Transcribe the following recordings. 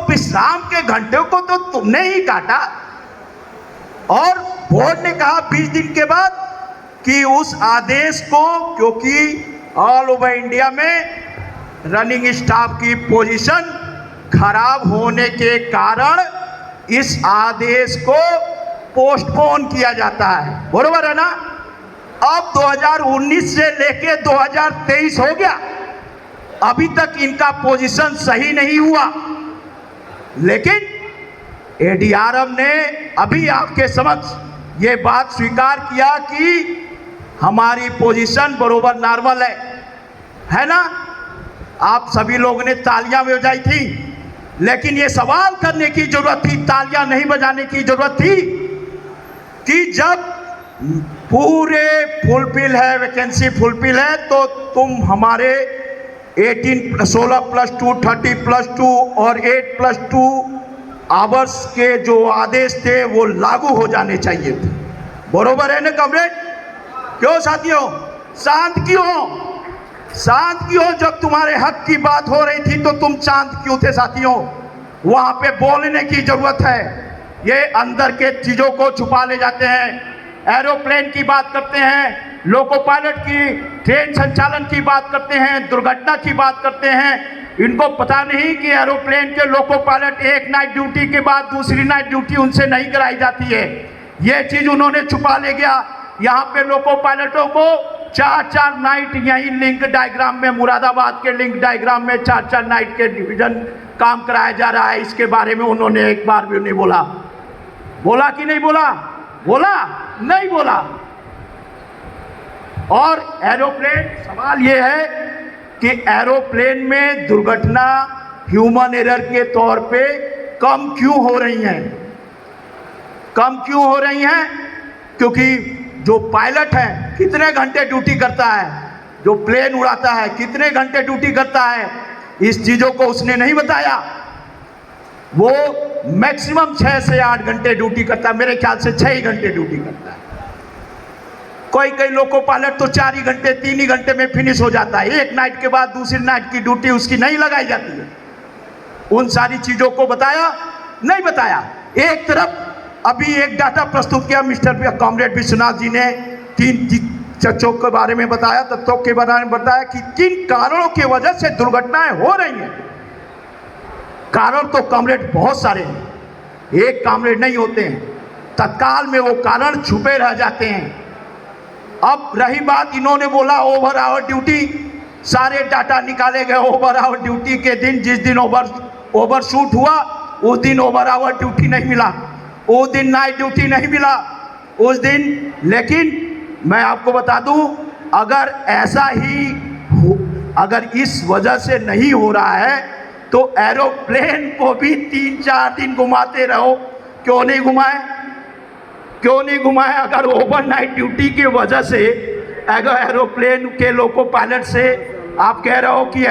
विश्राम के घंटे को तो तुमने ही काटा। और बोर्ड ने कहा 20 दिन के बाद कि उस आदेश को, क्योंकि ऑल ओवर इंडिया में रनिंग स्टाफ की पोजीशन खराब होने के कारण इस आदेश को पोस्टपोन किया जाता है, बरोबर है ना। अब 2019 से लेके 2023 हो गया, अभी तक इनका पोजीशन सही नहीं हुआ। लेकिन एडीआरएम ने अभी आपके समक्ष ये बात स्वीकार किया कि हमारी पोजीशन बरोबर नॉर्मल है ना। आप सभी लोगों ने तालियां बजाई थी, लेकिन ये सवाल करने की जरूरत थी, तालियां नहीं बजाने की जरूरत थी कि जब पूरे फुलफिल है, वैकेंसी फुलफिल है, तो तुम हमारे 16+2, 30+2 और 8+2 आवर्स के जो आदेश थे वो लागू हो जाने चाहिए थे, बरोबर है ना कमरेड। क्यों साथियों, शांत क्यों, शांत क्यों? जब तुम्हारे हक की बात हो रही थी तो तुम शांत क्यों थे साथियों? वहां पे बोलने की जरूरत है। ये अंदर के चीजों को छुपा ले जाते हैं। एरोप्लेन की बात करते हैं, लोको पायलट की, ट्रेन संचालन की बात करते हैं, दुर्घटना की बात करते हैं। इनको पता नहीं कि एरोप्लेन के लोको पायलट एक नाइट ड्यूटी के बाद दूसरी नाइट ड्यूटी उनसे नहीं कराई जाती है। ये चीज उन्होंने छुपा ले गया। यहाँ पे लोको पायलटों को 4-4 नाइट यही लिंक डायग्राम में, मुरादाबाद के लिंक डायग्राम में 4-4 नाइट के डिवीजन काम कराया जा रहा है। इसके बारे में उन्होंने एक बार भी नहीं बोला। बोला कि नहीं बोला? बोला नहीं बोला। और एरोप्लेन, सवाल यह है कि एरोप्लेन में दुर्घटना ह्यूमन एरर के तौर पे कम क्यों हो रही हैं? कम क्यों हो रही हैं? क्योंकि जो पायलट है कितने घंटे ड्यूटी करता है, जो प्लेन उड़ाता है कितने घंटे ड्यूटी करता है, इस चीजों को उसने नहीं बताया। वो मैक्सिमम 6 से 8 घंटे ड्यूटी करता है, मेरे ख्याल से 6 ही घंटे ड्यूटी करता है। कई लोको पायलट तो 4 ही घंटे 3 ही घंटे में फिनिश हो जाता है। एक नाइट के बाद दूसरी नाइट की ड्यूटी उसकी नहीं लगाई जाती है। उन सारी चीजों को बताया नहीं बताया। एक तरफ अभी एक डाटा प्रस्तुत किया मिस्टर कॉमरेड विश्वनाथ जी ने, 3 चर्चों के बारे में बताया, तत्वों के बारे में बताया कि किन कारणों की वजह से दुर्घटनाएं हो रही हैं। कारण तो कॉमरेड बहुत सारे हैं, एक कॉमरेड नहीं होते हैं, तत्काल में वो कारण छुपे रह जाते हैं। अब रही बात, इन्होंने बोला ओवर आवर ड्यूटी, सारे डाटा निकाले गए। ओवर आवर ड्यूटी के दिन, जिस दिन ओवर शूट हुआ उस दिन ओवर आवर ड्यूटी नहीं मिला, उस दिन नाइट ड्यूटी नहीं मिला उस दिन। लेकिन मैं आपको बता दूं, अगर ऐसा ही अगर इस वजह से नहीं हो रहा है तो एरोप्लेन को भी 3-4 दिन घुमाते रहो। क्यों नहीं घुमाए? क्यों नहीं घुमाए? अगर ओवरनाइट ड्यूटी की वजह से, अगर एरोप्लेन के लोको पायलट से आप कह रहे हो कि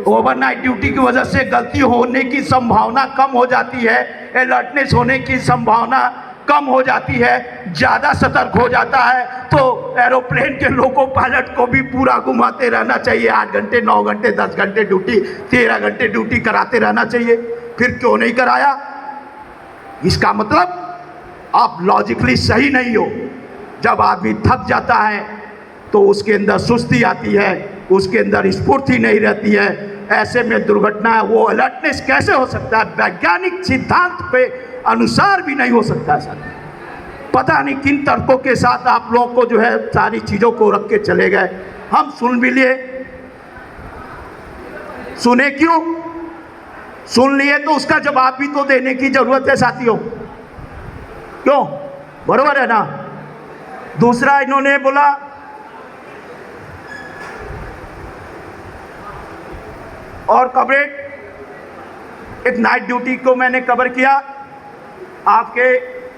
ओवरनाइट ड्यूटी की वजह से गलती होने की संभावना कम हो जाती है, अलर्टनेस होने की संभावना कम हो जाती है, ज़्यादा सतर्क हो जाता है, तो एरोप्लेन के लोको पायलट को भी पूरा घुमाते रहना चाहिए। 8 घंटे, 9 घंटे, 10 घंटे ड्यूटी, 13 घंटे ड्यूटी कराते रहना चाहिए। फिर क्यों नहीं कराया? इसका मतलब आप लॉजिकली सही नहीं हो। जब आदमी थक जाता है तो उसके अंदर सुस्ती आती है, उसके अंदर स्फूर्ति नहीं रहती है। ऐसे में दुर्घटना, वो अलर्टनेस कैसे हो सकता है? वैज्ञानिक सिद्धांत पे अनुसार भी नहीं हो सकता सर। पता नहीं किन तर्कों के साथ आप लोगों को जो है सारी चीज़ों को रख के चले गए। हम सुन भी लिए, सुने क्यों? सुन लिए तो उसका जवाब भी तो देने की जरूरत है साथियों, क्यों? बरोबर है ना। दूसरा इन्होंने बोला और कवरेज, एक नाइट ड्यूटी को मैंने कवर किया। आपके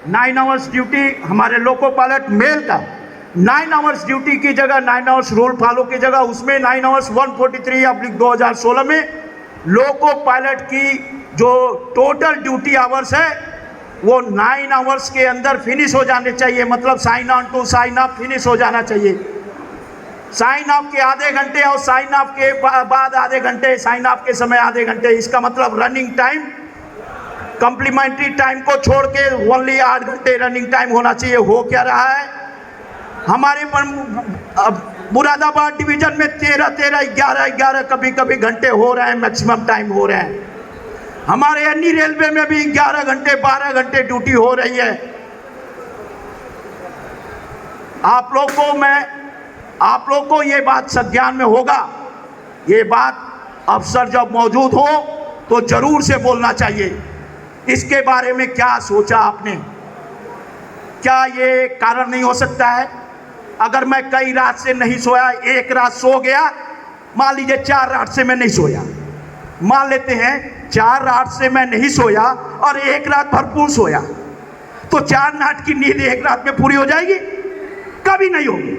9 आवर्स ड्यूटी हमारे लोको पायलट मेल का 9 आवर्स ड्यूटी की जगह 9 आवर्स रूल फॉलो की जगह उसमें 9 आवर्स 143/2016 में लोको पायलट की जो टोटल ड्यूटी आवर्स है वो 9 आवर्स के अंदर फिनिश हो जाने चाहिए। मतलब sign on to sign off finish हो जाना चाहिए। साइन ऑफ के आधे घंटे और साइन ऑफ के बाद आधे घंटे, साइन ऑफ के समय आधे घंटे, इसका मतलब रनिंग टाइम कम्प्लीमेंट्री टाइम को छोड़ के ओनली 8 घंटे रनिंग टाइम होना चाहिए। हो क्या रहा है, हमारे मुरादाबाद डिवीजन में 13 11 कभी कभी घंटे हो रहे हैं, मैक्सिमम टाइम हो रहे हैं। हमारे अन्य रेलवे में भी 11 घंटे 12 घंटे ड्यूटी हो रही है। आप लोग को ये बात संज्ञान में होगा, ये बात अफसर जब मौजूद हो तो जरूर से बोलना चाहिए। इसके बारे में क्या सोचा आपने? क्या ये कारण नहीं हो सकता है? अगर मैं कई रात से नहीं सोया, एक रात सो गया, मान लीजिए 4 रात से मैं नहीं सोया, मान लेते हैं 4 रात से मैं नहीं सोया और एक रात भरपूर सोया, तो 4 नाट की नींद एक रात में पूरी हो जाएगी? कभी नहीं होगी,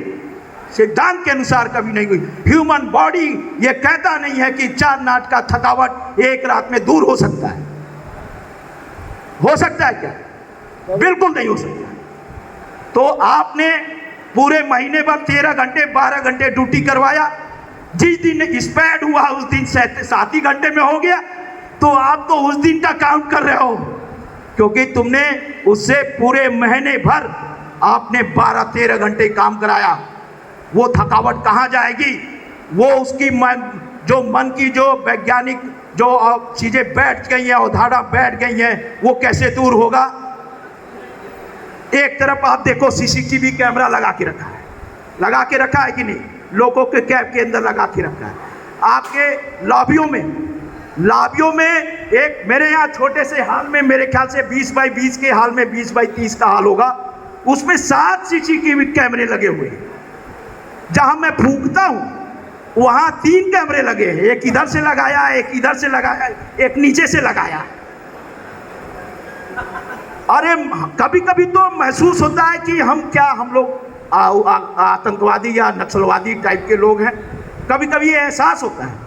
सिद्धांत के अनुसार कभी नहीं हुई। ह्यूमन बॉडी ये कहता नहीं है कि 4 नाट का थकावट एक रात में दूर हो सकता है। हो सकता है क्या? बिल्कुल नहीं हो सकता। तो आपने पूरे महीने भर 13 घंटे 12 घंटे ड्यूटी करवाया, जिस दिन स्पैड हुआ उस दिन 7 ही घंटे में हो गया, तो आप तो उस दिन का काउंट कर रहे हो, क्योंकि तुमने उससे पूरे महीने भर आपने 12-13 घंटे काम कराया। वो थकावट कहाँ जाएगी? वो उसकी मन की जो वैज्ञानिक जो चीज़ें बैठ गई हैं, अवधारणा बैठ गई हैं, वो कैसे दूर होगा? एक तरफ आप देखो सीसीटीवी कैमरा लगा के रखा है, लगा के रखा है कि नहीं? लोगों के कैब के अंदर लगा के रखा है। आपके लॉबियों में एक मेरे यहाँ छोटे से हाल में मेरे ख्याल से 20 बाई 20 के हाल में 20 बाई 30 का हाल होगा, उसमें 7 सीसीटीवी कैमरे लगे हुए हैं। जहां मैं फूंकता हूं वहां 3 कैमरे लगे हैं, एक इधर से लगाया, एक इधर से लगाया, एक नीचे से लगाया। अरे कभी कभी तो महसूस होता है कि हम लोग आतंकवादी या नक्सलवादी टाइप के लोग हैं। कभी कभी ये एहसास होता है।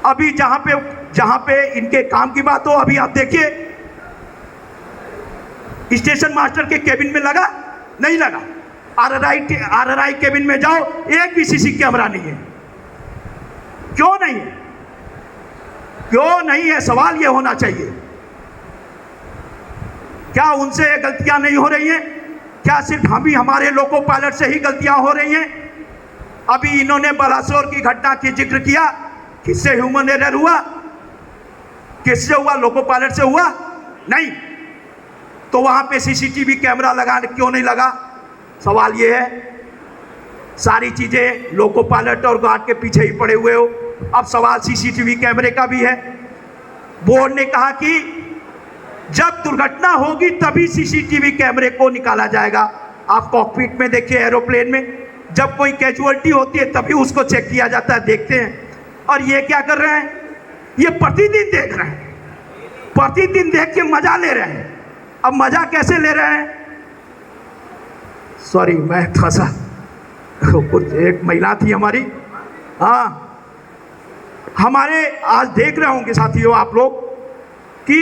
अभी जहां पे इनके काम की बात हो, अभी आप देखिए स्टेशन मास्टर के केबिन में लगा नहीं लगा, आरआरआई केबिन में जाओ, एक भी सीसी कैमरा नहीं है। क्यों नहीं है? क्यों नहीं है? सवाल ये होना चाहिए। क्या उनसे गलतियां नहीं हो रही हैं? क्या सिर्फ हमारे लोको पायलट से ही गलतियां हो रही हैं? अभी इन्होंने बलासोर की घटना की जिक्र किया, किससे ह्यूमन एरर हुआ? किससे हुआ? लोको पायलट से हुआ? नहीं। तो वहां पे सीसीटीवी कैमरा लगाने क्यों नहीं लगा? सवाल ये है। सारी चीजें लोको पायलट और गार्ड के पीछे ही पड़े हुए हो। अब सवाल सीसीटीवी कैमरे का भी है। बोर्ड ने कहा कि जब दुर्घटना होगी तभी सीसीटीवी कैमरे को निकाला जाएगा। आप कॉकपिट में देखिए, एरोप्लेन में जब कोई कैजुअलिटी होती है तभी उसको चेक किया जाता है, देखते हैं। और ये क्या कर रहे हैं? ये प्रतिदिन देख रहे हैं, प्रतिदिन देख के मजा ले रहे हैं। अब मजा कैसे ले रहे हैं? सॉरी, मैं थोड़ा सा कुछ एक महिला थी हमारी, हाँ, हमारे आज देख रहे होंगे साथियों आप लोग कि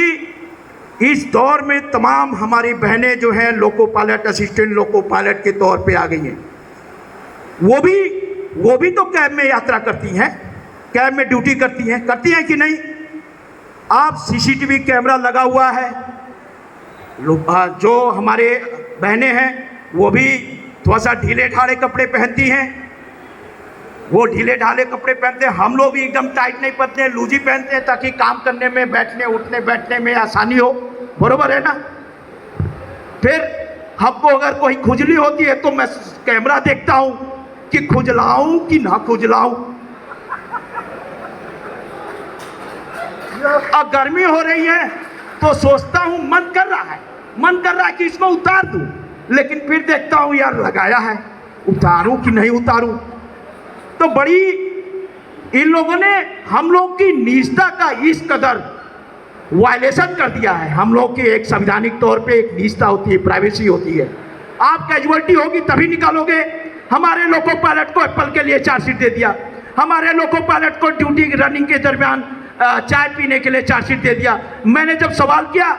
इस दौर में तमाम हमारी बहनें जो हैं loco pilot, assistant loco pilot के तौर पे आ गई हैं। वो भी तो कैब में यात्रा करती हैं, कैब में ड्यूटी करती हैं कि नहीं? आप सीसीटीवी कैमरा लगा हुआ है, जो हमारे बहनें हैं वो भी थोड़ा सा ढीले ढाले कपड़े पहनती हैं, वो ढीले ढाले कपड़े पहनते हैं। हम लोग भी एकदम टाइट नहीं पहनते हैं, लूजी पहनते हैं ताकि काम करने में, बैठने उठने बैठने में आसानी हो। बरोबर है ना? फिर हमको अगर कोई खुजली होती है तो मैं कैमरा देखता हूं कि खुजलाऊं कि ना खुजलाऊं। अब गर्मी हो रही है तो सोचता हूं, मन कर रहा है कि इसको उतार दूं, लेकिन फिर देखता हूं यार लगाया है, उतारूं कि नहीं उतारूं। तो बड़ी इन लोगों ने हम लोग की निजता का इस कदर वायलेशन कर दिया है। हम लोग की एक संवैधानिक तौर पे एक निजता होती है, प्राइवेसी होती है। आप कैजुअलिटी होगी तभी निकालोगे। हमारे लोको पायलट को एप्पल के लिए चार्जशीट दे दिया, हमारे लोको पायलट को ड्यूटी रनिंग के दरमियान चाय पीने के लिए चार्जशीट दे दिया। मैंने जब सवाल किया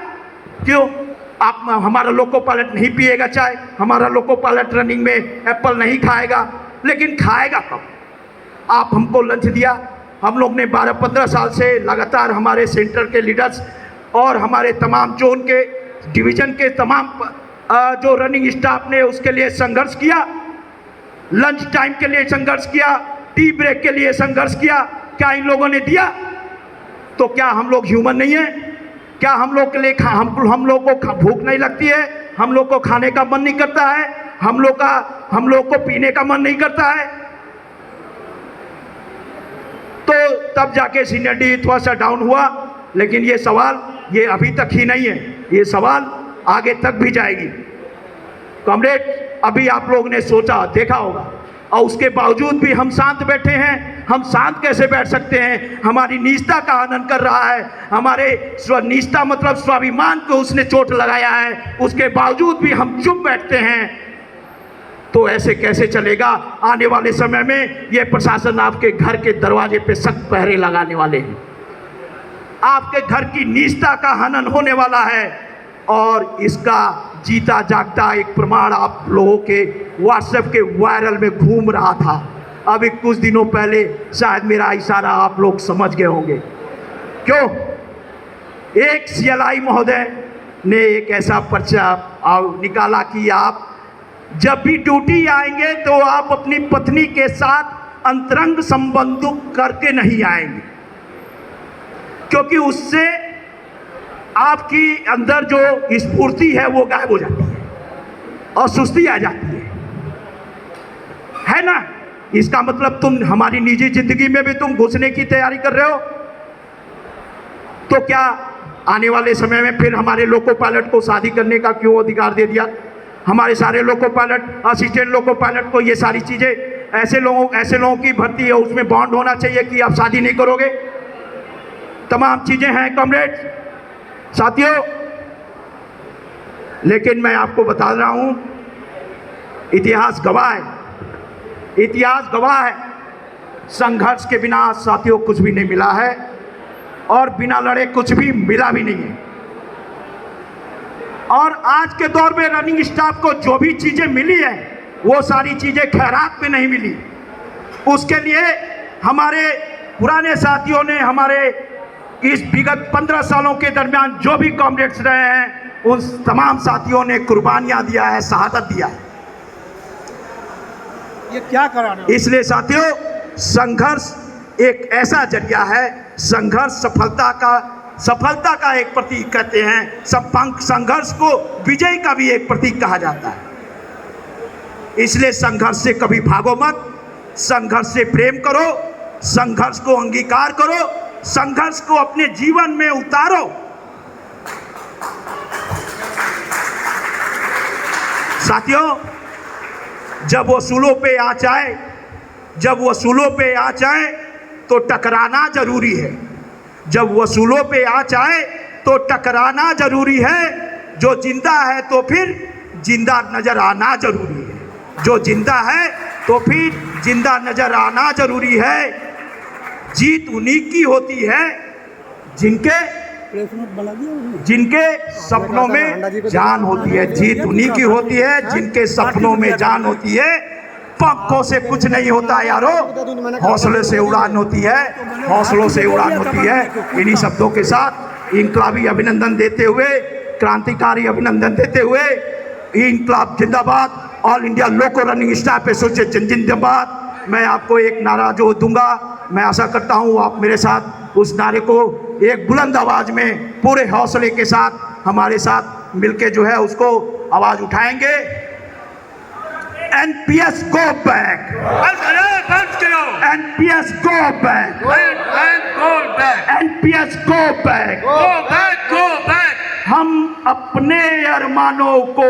क्यों आप हमारा लोको पायलट नहीं पिएगा चाय, हमारा लोको पायलट रनिंग में एप्पल नहीं खाएगा, लेकिन खाएगा कब? आप हमको लंच दिया, हम लोग ने 12-15 साल से लगातार हमारे सेंटर के लीडर्स और हमारे तमाम जोन के डिवीज़न के तमाम जो रनिंग स्टाफ ने उसके लिए संघर्ष किया, लंच टाइम के लिए संघर्ष किया, टी ब्रेक के लिए संघर्ष किया। क्या इन लोगों ने दिया? तो क्या हम लोग ह्यूमन नहीं है? क्या हम लोग के लिए हम लोग को भूख नहीं लगती है? हम लोग को खाने का मन नहीं करता है? हम लोग को पीने का मन नहीं करता है? तो तब जाके सीनियरिटी थोड़ा सा डाउन हुआ। लेकिन ये सवाल ये अभी तक ही नहीं है, ये सवाल आगे तक भी जाएगी। कॉमरेड, अभी आप लोगों ने सोचा देखा होगा, और उसके बावजूद भी हम शांत बैठे हैं। हम शांत कैसे बैठ सकते हैं? हमारी निजता का हनन कर रहा है, हमारे स्वनिजता मतलब स्वाभिमान को उसने चोट लगाया है, उसके बावजूद भी हम चुप बैठते हैं। तो ऐसे कैसे चलेगा? आने वाले समय में ये प्रशासन आपके घर के दरवाजे पे सख्त पहरे लगाने वाले हैं। आपके घर की निजता का हनन होने वाला है, और इसका जीता जागता एक प्रमाण आप लोगों के व्हाट्सएप के वायरल में घूम रहा था। अभी कुछ दिनों पहले शायद मेरा इशारा आप लोग समझ गए होंगे। क्यों? एक CLI महोदय ने एक ऐसा पर्चा निकाला कि आप जब भी ड्यूटी आएंगे तो आप अपनी पत्नी के साथ अंतरंग संबंध करके नहीं आएंगे, क्योंकि उससे आपकी अंदर जो स्फूर्ति है वो गायब हो जाती है और सुस्ती आ जाती है ना? इसका मतलब तुम हमारी निजी जिंदगी में भी तुम घुसने की तैयारी कर रहे हो। तो क्या आने वाले समय में फिर हमारे लोको पायलट को शादी करने का क्यों अधिकार दे दिया? हमारे सारे loco pilot, assistant loco pilot को ये सारी चीज़ें ऐसे लोगों की भर्ती है, उसमें बॉन्ड होना चाहिए कि आप शादी नहीं करोगे। तमाम चीज़ें हैं कॉमरेड साथियों। लेकिन मैं आपको बता रहा हूं, इतिहास गवाह है, इतिहास गवाह है, संघर्ष के बिना साथियों कुछ भी नहीं मिला है, और बिना लड़े कुछ भी मिला भी नहीं है। और आज के दौर में रनिंग स्टाफ को जो भी चीजें मिली है वो सारी चीजें खैरात में नहीं मिली। उसके लिए हमारे पुराने साथियों ने, हमारे इस विगत 15 सालों के दरमियान जो भी कॉमरेड्स रहे हैं, उन तमाम साथियों ने कुर्बानियां दिया है, शहादत दिया है। ये क्या करा रहे हो? इसलिए साथियों, संघर्ष एक ऐसा जरिया है, संघर्ष सफलता का एक प्रतीक कहते हैं। संघर्ष को विजय का भी एक प्रतीक कहा जाता है। इसलिए संघर्ष से कभी भागो मत, संघर्ष से प्रेम करो, संघर्ष को अंगीकार करो, संघर्ष को अपने जीवन में उतारो। साथियों, जब वसूलों पे आ जाए तो टकराना जरूरी है। जब वसूलों पे आ जाए तो टकराना जरूरी है। जो जिंदा है तो फिर जिंदा नजर आना जरूरी है। जो जिंदा है तो फिर जिंदा नजर आना जरूरी है। जीत उन्हीं की होती है जिनके सपनों में जान होती है। जीत उन्हीं की होती है जिनके सपनों में जान होती है। पंखों से कुछ नहीं होता यारो, हौसले से उड़ान होती है, हौसलों से उड़ान होती है। इन्हीं शब्दों के साथ इनकलाबी अभिनंदन देते हुए, क्रांतिकारी अभिनंदन देते हुए, इनकलाब जिंदाबाद, ऑल इंडिया लोको रनिंग स्टाफ एसोसिएशन जिंदाबाद, मैं आपको एक नारा जो दूंगा, मैं आशा करता हूँ आप मेरे साथ उस नारे को एक बुलंद आवाज में पूरे हौसले के साथ हमारे साथ मिलके जो है उसको आवाज उठाएंगे। NPS go back, NPS go back, NPS go back। हम अपने अरमानों को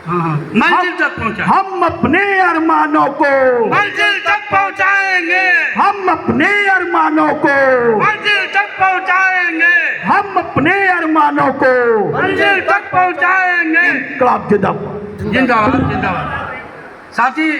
मंजिल तक पहुंचा, हम अपने अरमानों को मंजिल तक पहुंचाएंगे, हम अपने अरमानों को मंजिल तक पहुंचाएंगे, हम अपने अरमानों को मंजिल तक पहुंचाएंगे। इनकलाब जिंदाबाद। जिंदाबाद जिंदाबाद। साथी